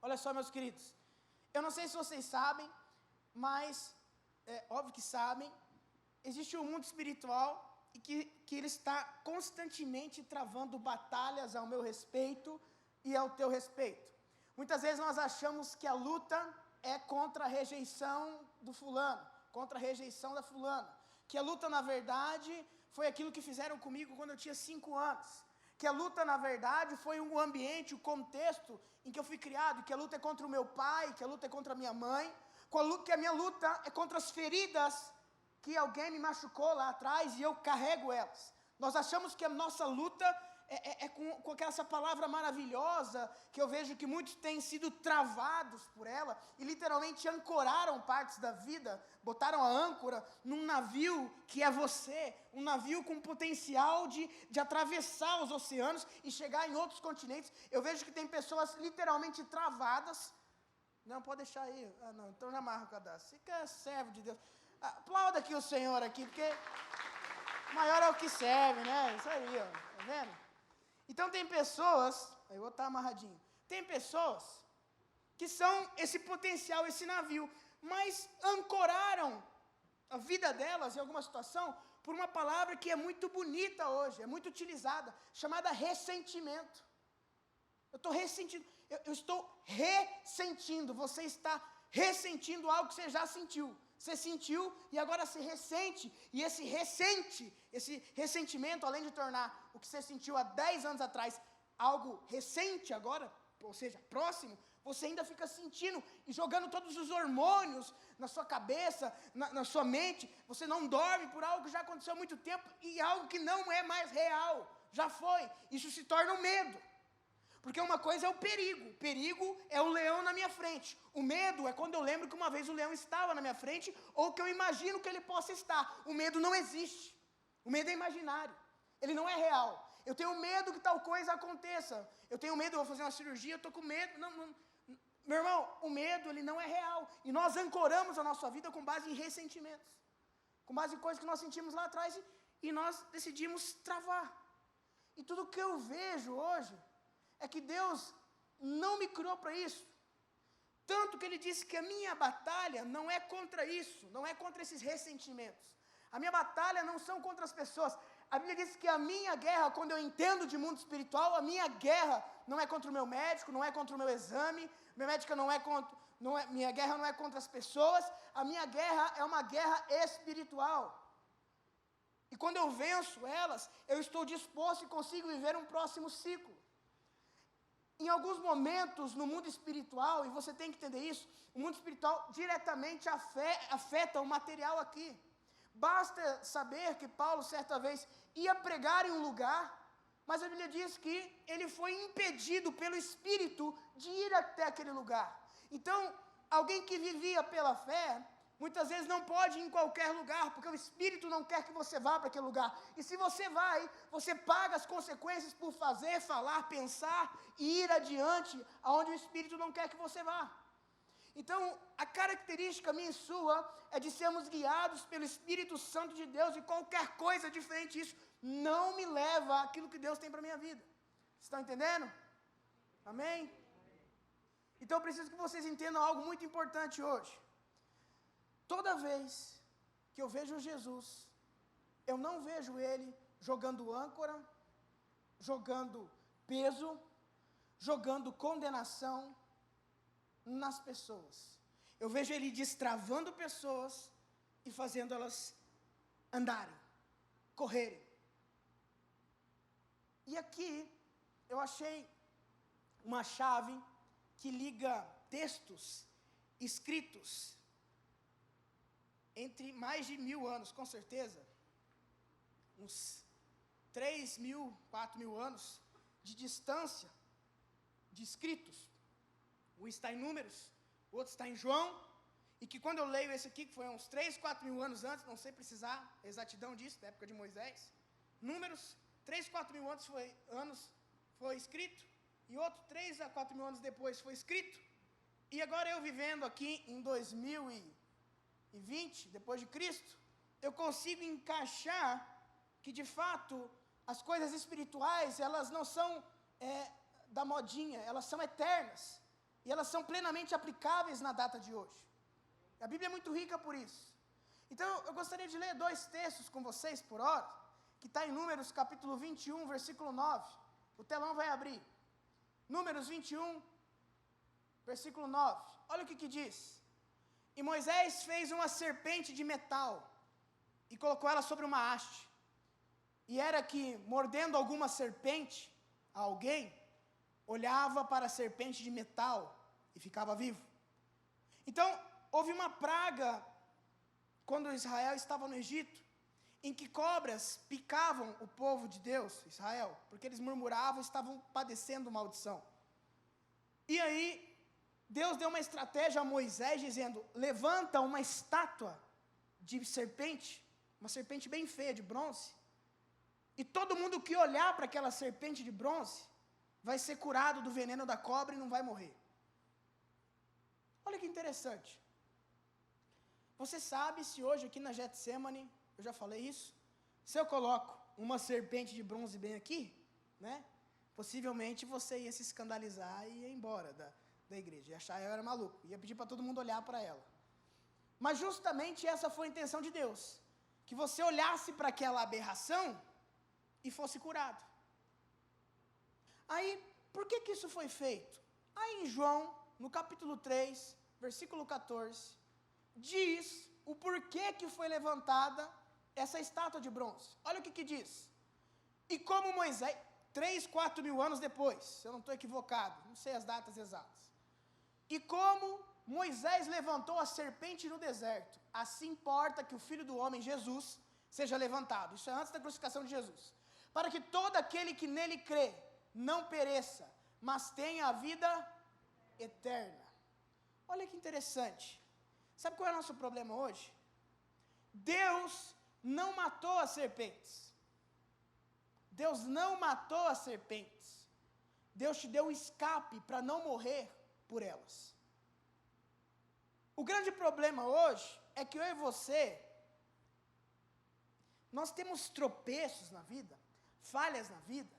Olha só, meus queridos, eu não sei se vocês sabem, mas, óbvio que sabem, existe um mundo espiritual e que ele está constantemente travando batalhas ao meu respeito e ao teu respeito. Muitas vezes nós achamos que a luta é contra a rejeição do fulano, contra a rejeição da fulana, que a luta, na verdade, foi aquilo que fizeram comigo quando eu tinha 5 anos, que a luta, na verdade, foi um ambiente, o contexto em que eu fui criado, que a luta é contra o meu pai, que a luta é contra a minha mãe, que a minha luta é contra as feridas que alguém me machucou lá atrás e eu carrego elas. Nós achamos que a nossa luta é com essa palavra maravilhosa, que eu vejo que muitos têm sido travados por ela, e literalmente ancoraram partes da vida, botaram a âncora num navio que é você, um navio com potencial de atravessar os oceanos e chegar em outros continentes. Eu vejo que tem pessoas literalmente travadas. Não, pode deixar aí. Ah, não, então já amarra o cadastro. Você que é servo de Deus. Aplauda aqui o Senhor aqui, porque maior é o que serve, né? Isso aí, ó. Tá vendo? Então tem pessoas, eu vou estar amarradinho, tem pessoas que são esse potencial, esse navio, mas ancoraram a vida delas em alguma situação por uma palavra que é muito bonita hoje, é muito utilizada, chamada ressentimento. Eu estou ressentindo, eu estou ressentindo, você está ressentindo algo que você já sentiu. Você sentiu e agora se ressente, e esse ressentimento, além de tornar o que você sentiu há 10 anos atrás algo recente agora, ou seja, próximo, você ainda fica sentindo e jogando todos os hormônios na sua cabeça, na sua mente. Você não dorme por algo que já aconteceu há muito tempo e algo que não é mais real, já foi. Isso se torna um medo. Porque uma coisa é o perigo é o leão na minha frente. O medo é quando eu lembro que uma vez o leão estava na minha frente, ou que eu imagino que ele possa estar. O medo não existe, o medo é imaginário, ele não é real. Eu tenho medo que tal coisa aconteça, eu tenho medo, eu vou fazer uma cirurgia, eu estou com medo, não. Meu irmão, o medo ele não é real, e nós ancoramos a nossa vida com base em ressentimentos, com base em coisas que nós sentimos lá atrás, e nós decidimos travar. E tudo que eu vejo hoje é que Deus não me criou para isso, tanto que Ele disse que a minha batalha não é contra isso, não é contra esses ressentimentos, a minha batalha não são contra as pessoas. A Bíblia diz que a minha guerra, quando eu entendo de mundo espiritual, a minha guerra não é contra o meu médico, não é contra o meu exame, minha guerra não é contra as pessoas, a minha guerra é uma guerra espiritual, e quando eu venço elas, eu estou disposto e consigo viver um próximo ciclo. Em alguns momentos no mundo espiritual, e você tem que entender isso, o mundo espiritual diretamente afeta o material aqui. Basta saber que Paulo certa vez ia pregar em um lugar, mas a Bíblia diz que ele foi impedido pelo Espírito de ir até aquele lugar. Então, alguém que vivia pela fé, muitas vezes não pode ir em qualquer lugar, porque o Espírito não quer que você vá para aquele lugar. E se você vai, você paga as consequências por fazer, falar, pensar e ir adiante, aonde o Espírito não quer que você vá. Então, a característica minha e sua é de sermos guiados pelo Espírito Santo de Deus, e qualquer coisa diferente disso não me leva àquilo que Deus tem para a minha vida. Vocês estão entendendo? Amém? Então, eu preciso que vocês entendam algo muito importante hoje. Toda vez que eu vejo Jesus, eu não vejo Ele jogando âncora, jogando peso, jogando condenação nas pessoas. Eu vejo Ele destravando pessoas e fazendo elas andarem, correrem. E aqui eu achei uma chave que liga textos escritos entre mais de 1000 anos, com certeza, uns 3.000, 4.000 anos de distância de escritos. Um está em Números, o outro está em João, e que quando eu leio esse aqui, que foi uns 3, 4.000 anos antes, não sei precisar a exatidão disso, da época de Moisés, Números, 3, 4.000 anos foi escrito, e outro 3 a 4.000 anos depois foi escrito, e agora eu vivendo aqui em 2020, depois de Cristo, eu consigo encaixar que de fato as coisas espirituais, elas não são da modinha, elas são eternas. e elas são plenamente aplicáveis na data de hoje. A Bíblia é muito rica por isso. Então, eu gostaria de ler 2 textos com vocês por hora, que está em Números capítulo 21, versículo 9. O telão vai abrir. Números 21, versículo 9. Olha o que diz. E Moisés fez uma serpente de metal e colocou ela sobre uma haste. E era que, mordendo alguma serpente, alguém olhava para a serpente de metal e ficava vivo. Então, houve uma praga quando Israel estava no Egito, em que cobras picavam o povo de Deus, Israel, porque eles murmuravam e estavam padecendo maldição. E aí, Deus deu uma estratégia a Moisés, dizendo: levanta uma estátua de serpente, uma serpente bem feia, de bronze, e todo mundo que olhar para aquela serpente de bronze, vai ser curado do veneno da cobra e não vai morrer. Olha que interessante. Você sabe se hoje aqui na Getsemane, eu já falei isso, se eu coloco uma serpente de bronze bem aqui, né, possivelmente você ia se escandalizar e ia embora da igreja, ia achar eu era maluco, ia pedir para todo mundo olhar para ela. Mas justamente essa foi a intenção de Deus, que você olhasse para aquela aberração e fosse curado. Aí, por que isso foi feito? Aí em João, no capítulo 3, versículo 14, diz o porquê que foi levantada essa estátua de bronze. Olha o que diz. E como Moisés, 3, 4 mil anos depois, se eu não estou equivocado, não sei as datas exatas. E como Moisés levantou a serpente no deserto, assim importa que o Filho do Homem, Jesus, seja levantado. Isso é antes da crucificação de Jesus. Para que todo aquele que nele crê não pereça, mas tenha a vida eterna. Olha que interessante. Sabe qual é o nosso problema hoje? Deus não matou as serpentes. Deus não matou as serpentes. Deus te deu um escape para não morrer por elas. O grande problema hoje é que eu e você, nós temos tropeços na vida, falhas na vida,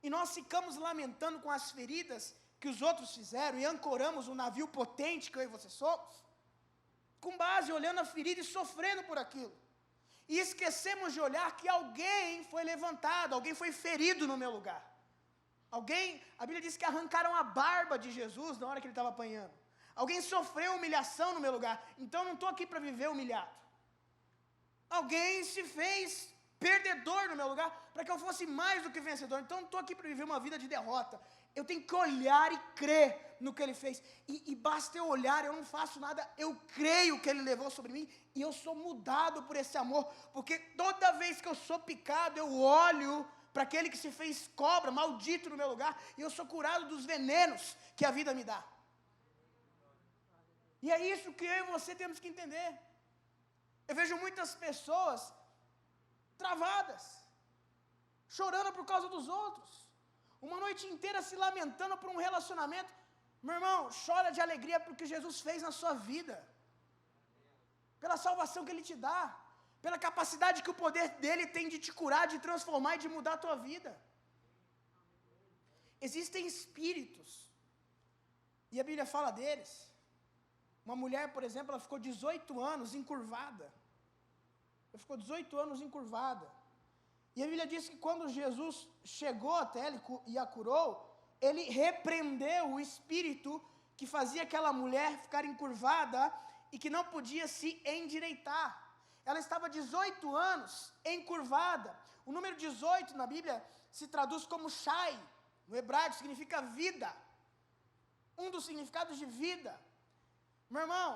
e nós ficamos lamentando com as feridas que os outros fizeram e ancoramos um navio potente que eu e você somos, com base olhando a ferida e sofrendo por aquilo. E esquecemos de olhar que alguém foi levantado, alguém foi ferido no meu lugar. Alguém, a Bíblia diz que arrancaram a barba de Jesus na hora que ele estava apanhando. Alguém sofreu humilhação no meu lugar, então eu não estou aqui para viver humilhado. Alguém se fez perdedor no meu lugar, para que eu fosse mais do que vencedor. Então eu não estou aqui para viver uma vida de derrota. Eu tenho que olhar e crer no que ele fez. E basta eu olhar, eu não faço nada, eu creio que ele levou sobre mim, e eu sou mudado por esse amor, porque toda vez que eu sou picado, eu olho para aquele que se fez cobra, maldito no meu lugar, e eu sou curado dos venenos que a vida me dá. E é isso que eu e você temos que entender. Eu vejo muitas pessoas travadas, chorando por causa dos outros, uma noite inteira se lamentando por um relacionamento. Meu irmão, chora de alegria porque Jesus fez na sua vida, pela salvação que Ele te dá, pela capacidade que o poder dEle tem de te curar, de transformar e de mudar a tua vida. Existem espíritos, e a Bíblia fala deles. Uma mulher, por exemplo, ela ficou 18 anos encurvada. Ela ficou 18 anos encurvada. E a Bíblia diz que quando Jesus chegou até ela e a curou, ele repreendeu o espírito que fazia aquela mulher ficar encurvada e que não podia se endireitar. Ela estava 18 anos encurvada. O número 18 na Bíblia se traduz como Shai, no hebraico significa vida. Um dos significados de vida. Meu irmão,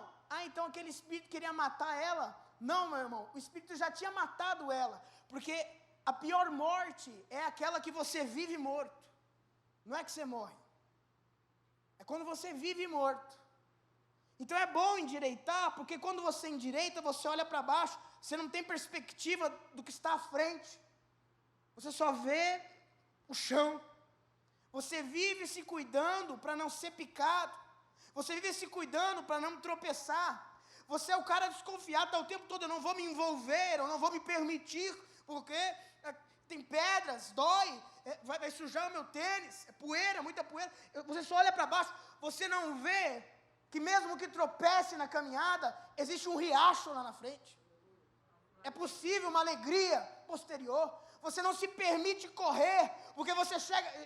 então aquele espírito queria matar ela? Não, meu irmão, o espírito já tinha matado ela, porque a pior morte é aquela que você vive morto. Não é que você morre. É quando você vive morto. Então é bom endireitar, porque quando você endireita, você olha para baixo, você não tem perspectiva do que está à frente. Você só vê o chão. Você vive se cuidando para não ser picado. Você vive se cuidando para não tropeçar. Você é o cara desconfiado, está o tempo todo, eu não vou me envolver, eu não vou me permitir, porque tem pedras, dói, vai sujar o meu tênis, é poeira, muita poeira. Você só olha para baixo, você não vê que mesmo que tropece na caminhada, existe um riacho lá na frente. É possível uma alegria posterior. Você não se permite correr, porque você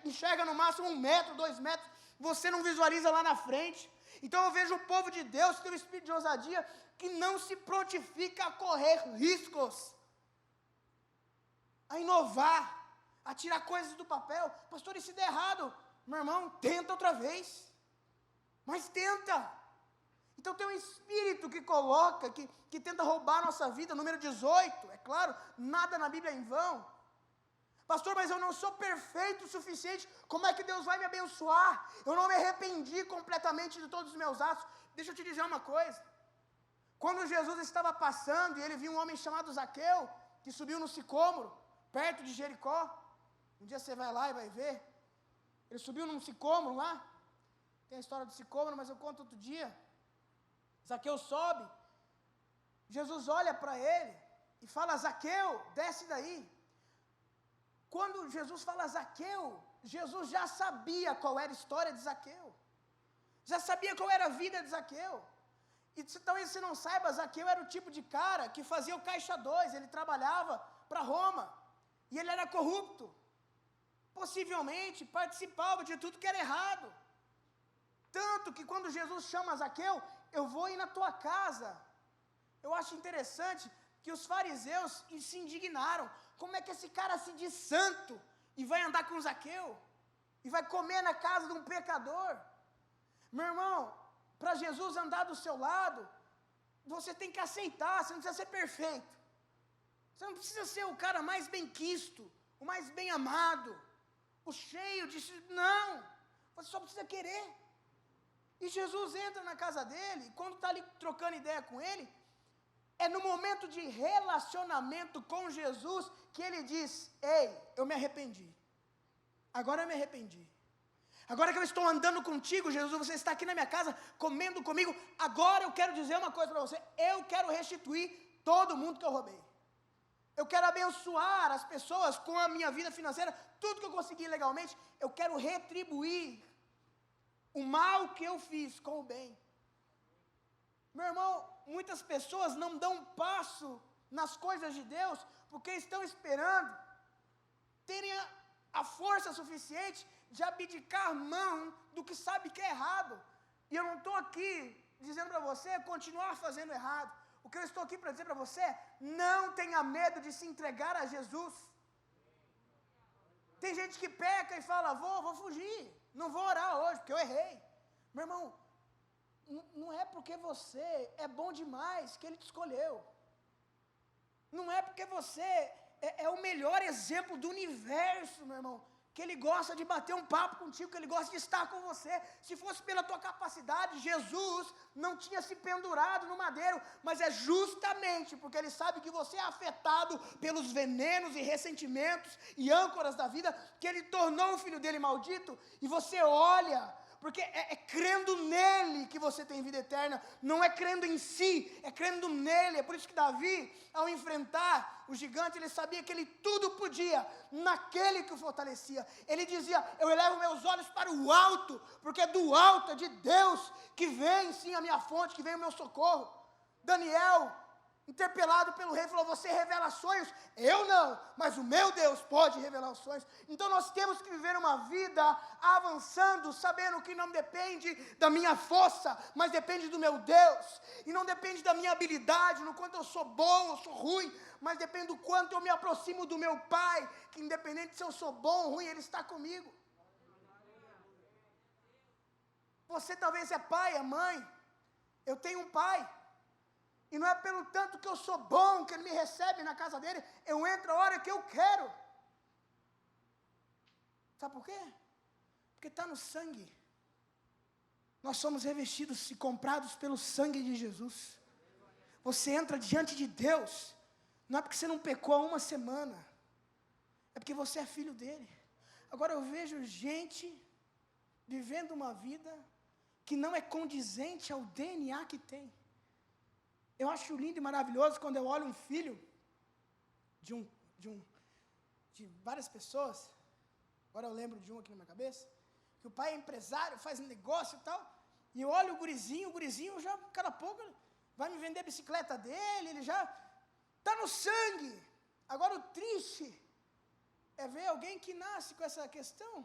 enxerga no máximo 1 metro, 2 metros, você não visualiza lá na frente. Então eu vejo o povo de Deus que tem um espírito de ousadia, que não se prontifica a correr riscos, a inovar, a tirar coisas do papel. Pastor, e se der errado? Meu irmão, tenta outra vez. Mas tenta. Então tem um espírito que coloca, que tenta roubar a nossa vida. Número 18, é claro, nada na Bíblia é em vão. Pastor, mas eu não sou perfeito o suficiente, como é que Deus vai me abençoar? Eu não me arrependi completamente de todos os meus atos. Deixa eu te dizer uma coisa. Quando Jesus estava passando e ele viu um homem chamado Zaqueu, que subiu no sicômoro, perto de Jericó. Um dia você vai lá e vai ver. Ele subiu num sicômoro lá. Tem a história do sicômoro, mas eu conto outro dia. Zaqueu sobe. Jesus olha para ele e fala: Zaqueu, desce daí. Quando Jesus fala Zaqueu, Jesus já sabia qual era a história de Zaqueu. Já sabia qual era a vida de Zaqueu. E talvez você não saiba, Zaqueu era o tipo de cara que fazia o caixa 2, ele trabalhava para Roma. E ele era corrupto. Possivelmente participava de tudo que era errado. Tanto que quando Jesus chama Zaqueu, eu vou ir na tua casa. Eu acho interessante que os fariseus se indignaram. Como é que esse cara se diz santo e vai andar com Zaqueu? E vai comer na casa de um pecador? Meu irmão, para Jesus andar do seu lado, você tem que aceitar, você não precisa ser perfeito. Você não precisa ser o cara mais bem-quisto, o mais bem amado, o cheio de... Não, você só precisa querer. E Jesus entra na casa dele, e quando está ali trocando ideia com ele, é no momento de relacionamento com Jesus que ele diz: ei, eu me arrependi. Agora eu me arrependi. Agora que eu estou andando contigo, Jesus, você está aqui na minha casa, comendo comigo, agora eu quero dizer uma coisa para você: eu quero restituir todo mundo que eu roubei. Eu quero abençoar as pessoas com a minha vida financeira, tudo que eu consegui legalmente, eu quero retribuir o mal que eu fiz com o bem. Meu irmão, muitas pessoas não dão um passo nas coisas de Deus, porque estão esperando terem a força suficiente de abdicar mão do que sabe que é errado. E eu não estou aqui dizendo para você continuar fazendo errado. O que eu estou aqui para dizer para você é: não tenha medo de se entregar a Jesus. Tem gente que peca e fala: vou fugir, não vou orar hoje porque eu errei. Meu irmão, não é porque você é bom demais que Ele te escolheu. Não é porque você é o melhor exemplo do universo, meu irmão, que Ele gosta de bater um papo contigo, que Ele gosta de estar com você. Se fosse pela tua capacidade, Jesus não tinha se pendurado no madeiro, mas é justamente porque Ele sabe que você é afetado pelos venenos e ressentimentos e âncoras da vida, que Ele tornou o filho dele maldito, e você olha, porque é crendo nele que você tem vida eterna, não é crendo em si, é crendo nele. É por isso que Davi, ao enfrentar o gigante, ele sabia que ele tudo podia naquele que o fortalecia. Ele dizia: eu elevo meus olhos para o alto, porque é do alto, é de Deus que vem sim a minha fonte, que vem o meu socorro. Daniel, interpelado pelo rei, falou: você revela sonhos? Eu não, mas o meu Deus pode revelar os sonhos. Então nós temos que viver uma vida avançando, sabendo que não depende da minha força, mas depende do meu Deus. E não depende da minha habilidade, no quanto eu sou bom ou sou ruim, mas depende do quanto eu me aproximo do meu Pai, que independente se eu sou bom ou ruim, Ele está comigo. Você talvez é pai, é mãe. Eu tenho um pai. E não é pelo tanto que eu sou bom, que Ele me recebe na casa dele, eu entro a hora que eu quero. Sabe por quê? Porque está no sangue. Nós somos revestidos e comprados pelo sangue de Jesus. Você entra diante de Deus, não é porque você não pecou há uma semana, é porque você é filho dele. Agora eu vejo gente vivendo uma vida que não é condizente ao DNA que tem. Eu acho lindo e maravilhoso quando eu olho um filho de de várias pessoas, agora eu lembro de um aqui na minha cabeça, que o pai é empresário, faz negócio e tal, e eu olho o gurizinho já, cada pouco, vai me vender a bicicleta dele, ele já está no sangue. Agora o triste é ver alguém que nasce com essa questão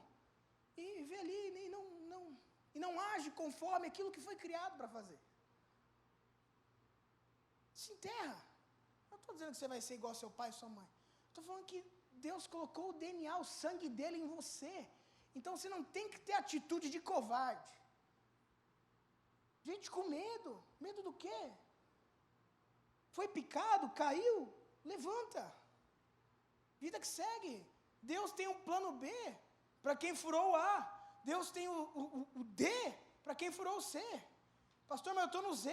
e vê ali e não age conforme aquilo que foi criado para fazer. Se enterra. Não estou dizendo que você vai ser igual ao seu pai e sua mãe. Estou falando que Deus colocou o DNA, o sangue dele em você. Então você não tem que ter atitude de covarde. Gente com medo. Medo do quê? Foi picado, caiu, levanta. Vida que segue. Deus tem um plano B para quem furou o A. Deus tem o D para quem furou o C. Pastor, mas eu estou no Z.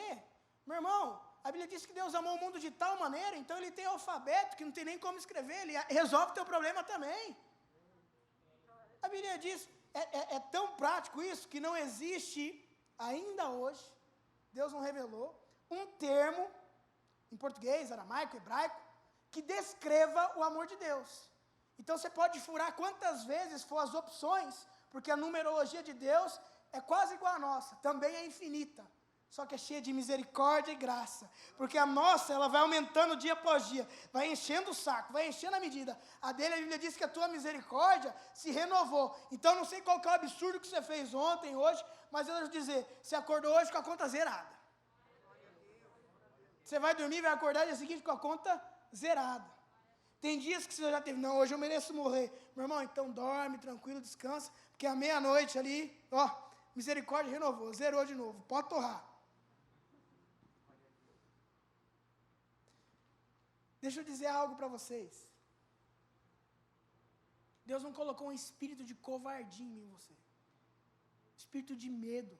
Meu irmão, a Bíblia diz que Deus amou o mundo de tal maneira, então ele tem alfabeto que não tem nem como escrever, ele resolve o teu problema também. A Bíblia diz, é tão prático isso, que não existe, ainda hoje, Deus não revelou, um termo, em português, aramaico, hebraico, que descreva o amor de Deus. Então você pode furar quantas vezes for as opções, porque a numerologia de Deus é quase igual à nossa, também é infinita, só que é cheia de misericórdia e graça, porque a nossa, ela vai aumentando dia após dia, vai enchendo o saco, vai enchendo a medida. A dele, a Bíblia diz que a tua misericórdia se renovou. Então não sei qual que é o absurdo que você fez ontem, hoje, mas eu vou te dizer, você acordou hoje com a conta zerada. Você vai dormir e vai acordar dia seguinte com a conta zerada. Tem dias que você já teve, não, hoje eu mereço morrer. Meu irmão, então dorme, tranquilo, descansa, porque à meia-noite ali, ó, misericórdia renovou, zerou de novo, pode torrar. Deixa eu dizer algo para vocês. Deus não colocou um espírito de covardia em você. Espírito de medo.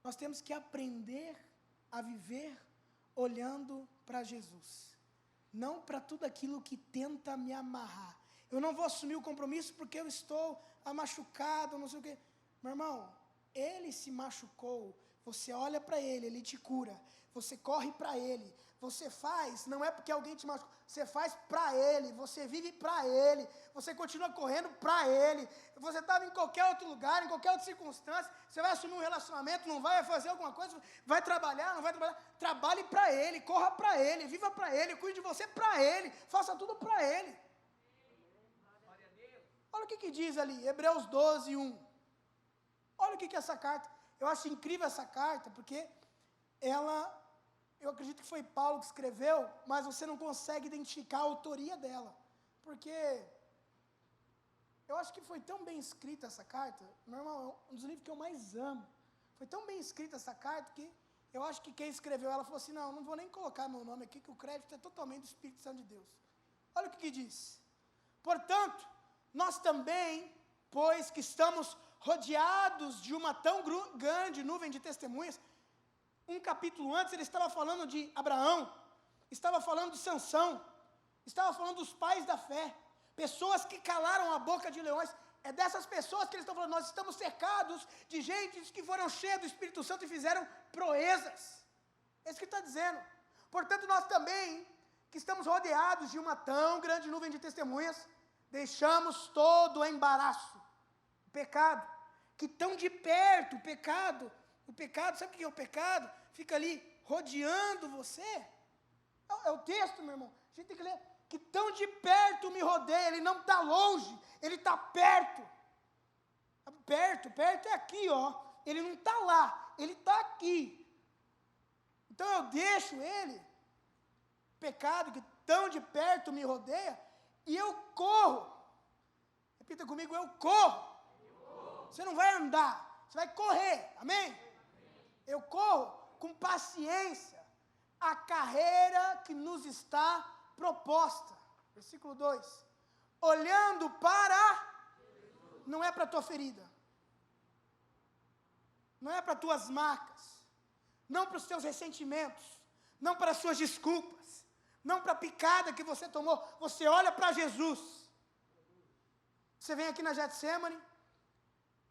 Nós temos que aprender a viver olhando para Jesus. Não para tudo aquilo que tenta me amarrar. Eu não vou assumir o compromisso porque eu estou machucado, não sei o quê. Meu irmão, ele se machucou. Você olha para ele, ele te cura. Você corre para ele. Você faz, não é porque alguém te machucou. Você faz para ele. Você vive para ele. Você continua correndo para ele. Você estava em qualquer outro lugar, em qualquer outra circunstância. Você vai assumir um relacionamento, não vai fazer alguma coisa, vai trabalhar, não vai trabalhar. Trabalhe para ele, corra para ele, viva para ele, cuide de você para ele. Faça tudo para ele. Olha o que diz ali, Hebreus 12, 1. Olha o que é essa carta. Eu acho incrível essa carta, porque ela, eu acredito que foi Paulo que escreveu, mas você não consegue identificar a autoria dela. Porque eu acho que foi tão bem escrita essa carta, meu irmão, é um dos livros que eu mais amo. Foi tão bem escrita essa carta que eu acho que quem escreveu ela falou assim, não vou nem colocar meu nome aqui, que o crédito é totalmente do Espírito Santo de Deus. Olha o que diz. Portanto, nós também, pois que estamos rodeados de uma tão grande nuvem de testemunhas, um capítulo antes ele estava falando de Abraão, estava falando de Sansão, estava falando dos pais da fé, pessoas que calaram a boca de leões. É dessas pessoas que eles estão falando, nós estamos cercados de gente que foram cheias do Espírito Santo e fizeram proezas. É isso que está dizendo. Portanto, nós também, que estamos rodeados de uma tão grande nuvem de testemunhas, deixamos todo o embaraço, o pecado, que tão de perto, o pecado, sabe o que é o pecado? Fica ali rodeando você. É o texto, meu irmão, a gente tem que ler. Que tão de perto me rodeia, ele não está longe, ele está perto. Perto é aqui, ó. Ele não está lá, ele está aqui. Então eu deixo ele, pecado que tão de perto me rodeia, e eu corro. Repita comigo, eu corro. Você não vai andar, você vai correr, amém? Eu corro com paciência a carreira que nos está proposta. Versículo 2. Olhando para, não é para a tua ferida, não é para as tuas marcas, não para os teus ressentimentos, não para as suas desculpas, não para a picada que você tomou. Você olha para Jesus. Você vem aqui na Getsemane,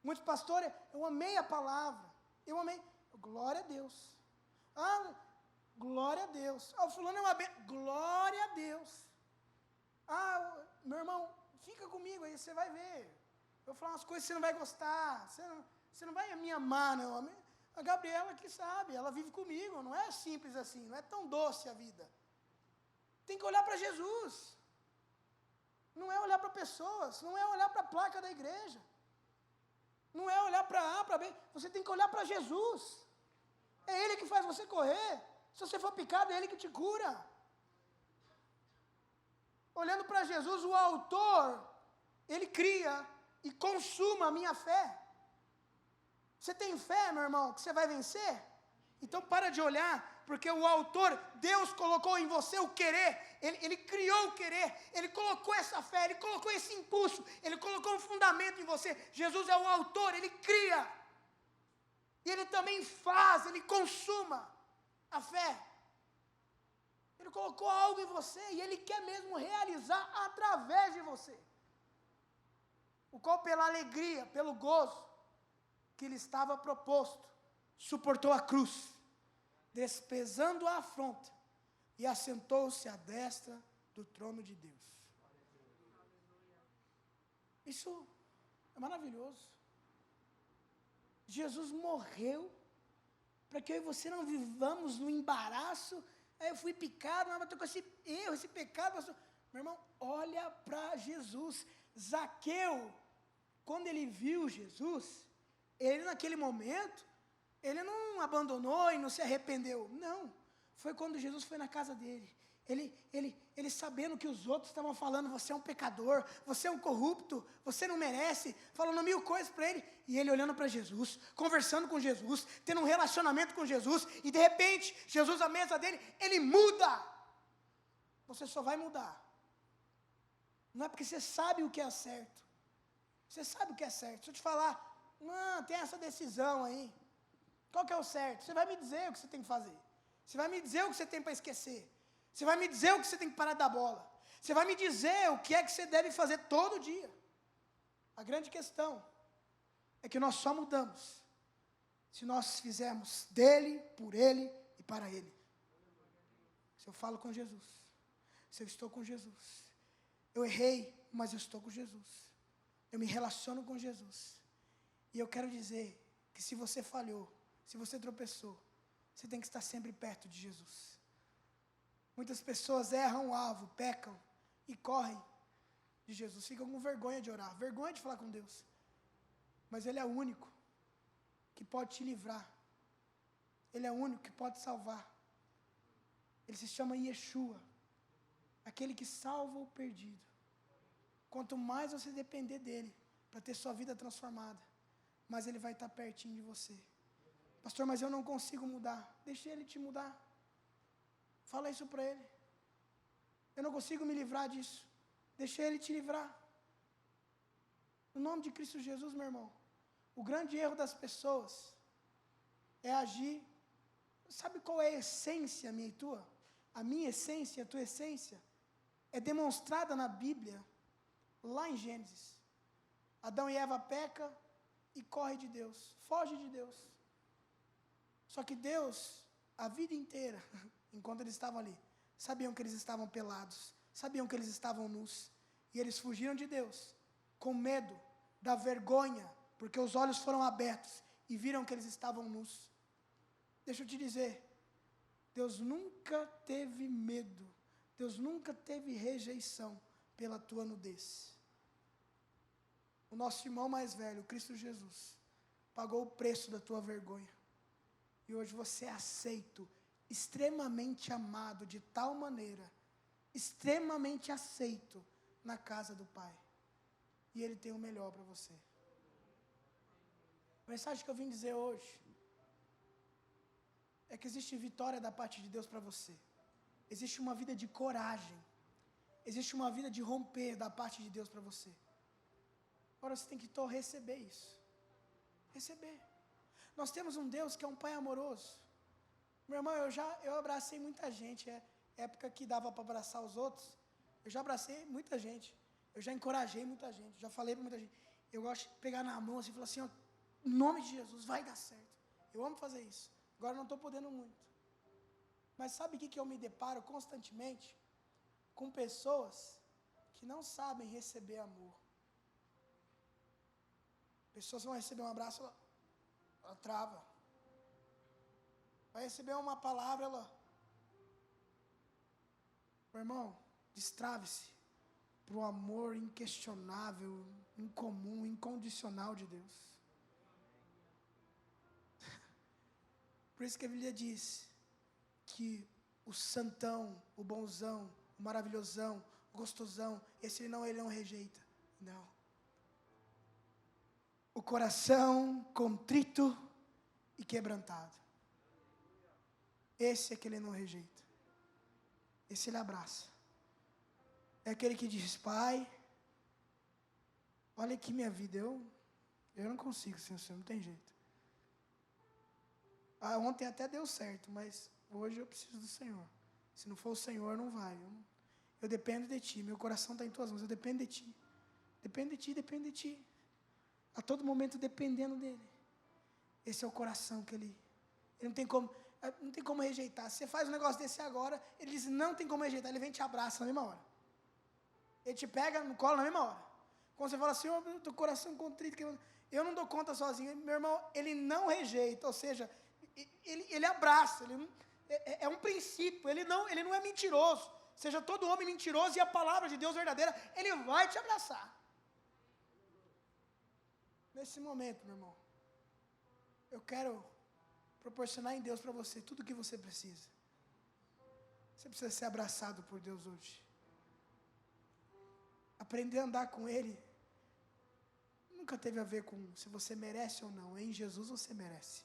muitos pastores, eu amei a palavra, eu amei, glória a Deus. Glória a Deus. O fulano é uma glória a Deus. meu irmão, fica comigo aí, você vai ver. Eu vou falar umas coisas que você não vai gostar, você não vai me amar, não. A Gabriela que sabe, ela vive comigo, não é simples assim, não é tão doce a vida. Tem que olhar para Jesus. Não é olhar para pessoas, não é olhar para a placa da igreja. Não é olhar para A, para B, você tem que olhar para Jesus. É Ele que faz você correr. Se você for picado, é Ele que te cura. Olhando para Jesus, o autor, Ele cria e consuma a minha fé. Você tem fé, meu irmão, que você vai vencer? Então para de olhar, porque o autor, Deus colocou em você o querer, ele criou o querer, Ele colocou essa fé, Ele colocou esse impulso, Ele colocou um fundamento em você. Jesus é o autor, Ele cria, e Ele também faz, Ele consuma a fé. Ele colocou algo em você, e Ele quer mesmo realizar através de você, o qual pela alegria, pelo gozo que lhe estava proposto, suportou a cruz, desprezando a afronta, e assentou-se à destra do trono de Deus. Isso é maravilhoso. Jesus morreu para que eu e você não vivamos no embaraço. Aí eu fui picado, mas eu estou com esse erro, esse pecado. Pastor. Meu irmão, olha para Jesus. Zaqueu, quando ele viu Jesus, ele naquele momento, ele não abandonou e não se arrependeu. Não, foi quando Jesus foi na casa dele. Ele sabendo que os outros estavam falando, você é um pecador, você é um corrupto, você não merece, falando 1000 coisas para ele. E ele olhando para Jesus, conversando com Jesus, tendo um relacionamento com Jesus. E de repente, Jesus à mesa dele, ele muda. Você só vai mudar. Não é porque você sabe o que é certo. Você sabe o que é certo. Se eu te falar, não, tem essa decisão aí. Qual que é o certo? Você vai me dizer o que você tem que fazer. Você vai me dizer o que você tem para esquecer. Você vai me dizer o que você tem que parar da bola. Você vai me dizer o que é que você deve fazer todo dia. A grande questão é que nós só mudamos se nós fizermos dele, por ele e para ele. Se eu falo com Jesus, se eu estou com Jesus, eu errei, mas eu estou com Jesus. Eu me relaciono com Jesus. E eu quero dizer que se você falhou, se você tropeçou, você tem que estar sempre perto de Jesus. Muitas pessoas erram o alvo, pecam e correm de Jesus. Ficam com vergonha de orar, vergonha de falar com Deus. Mas Ele é o único que pode te livrar. Ele é o único que pode salvar. Ele se chama Yeshua, aquele que salva o perdido. Quanto mais você depender dEle, para ter sua vida transformada, mais Ele vai estar pertinho de você. Pastor, mas eu não consigo mudar. Deixa Ele te mudar. Fala isso para Ele. Eu não consigo me livrar disso. Deixa Ele te livrar. No nome de Cristo Jesus, meu irmão. O grande erro das pessoas é agir. Sabe qual é a essência minha e tua? A minha essência, a tua essência, é demonstrada na Bíblia, lá em Gênesis. Adão e Eva pecam e correm de Deus, fogem de Deus. Só que Deus, a vida inteira, enquanto eles estavam ali, sabiam que eles estavam pelados, sabiam que eles estavam nus, e eles fugiram de Deus, com medo da vergonha, porque os olhos foram abertos e viram que eles estavam nus. Deixa eu te dizer, Deus nunca teve medo, Deus nunca teve rejeição pela tua nudez. O nosso irmão mais velho, Cristo Jesus, pagou o preço da tua vergonha. E hoje você é aceito, extremamente amado, de tal maneira, extremamente aceito na casa do Pai. E Ele tem o melhor para você. A mensagem que eu vim dizer hoje é que existe vitória da parte de Deus para você. Existe uma vida de coragem. Existe uma vida de romper da parte de Deus para você. Agora você tem que receber isso. Receber. Nós temos um Deus que é um Pai amoroso. Meu irmão, eu abracei muita gente. Época que dava para abraçar os outros, eu já abracei muita gente. Eu já encorajei muita gente. Já falei para muita gente. Eu gosto de pegar na mão assim e falar assim, ó, em nome de Jesus, vai dar certo. Eu amo fazer isso. Agora não estou podendo muito. Mas sabe o que eu me deparo constantemente? Com pessoas que não sabem receber amor. Pessoas vão receber um abraço, ela trava. Vai receber uma palavra, meu irmão, destrave-se para o amor inquestionável, incomum, incondicional de Deus. Por isso que a Bíblia diz que o santão, o bonzão, o maravilhosão, o gostosão, ele não rejeita. Não. O coração contrito e quebrantado. Esse é que ele não rejeita. Esse ele abraça. É aquele que diz: Pai, olha aqui minha vida, eu não consigo sem o Senhor, não tem jeito. Ontem até deu certo, mas hoje eu preciso do Senhor. Se não for o Senhor, não vai. Eu dependo de Ti, meu coração está em Tuas mãos, eu dependo de Ti. Dependo de Ti, dependo de Ti. A todo momento dependendo dEle. Esse é o coração que ele não tem como rejeitar. Se você faz um negócio desse agora, ele diz: não tem como rejeitar, ele vem e te abraça na mesma hora. Ele te pega no colo na mesma hora. Quando você fala assim: eu estou coração contrito, eu não dou conta sozinho. Meu irmão, ele não rejeita, ou seja, ele abraça, é um princípio, ele não é mentiroso. Seja todo homem mentiroso e a palavra de Deus verdadeira, ele vai te abraçar. Nesse momento, meu irmão, eu quero proporcionar em Deus para você tudo o que você precisa. Você precisa ser abraçado por Deus hoje. Aprender a andar com Ele nunca teve a ver com se você merece ou não. Em Jesus você merece.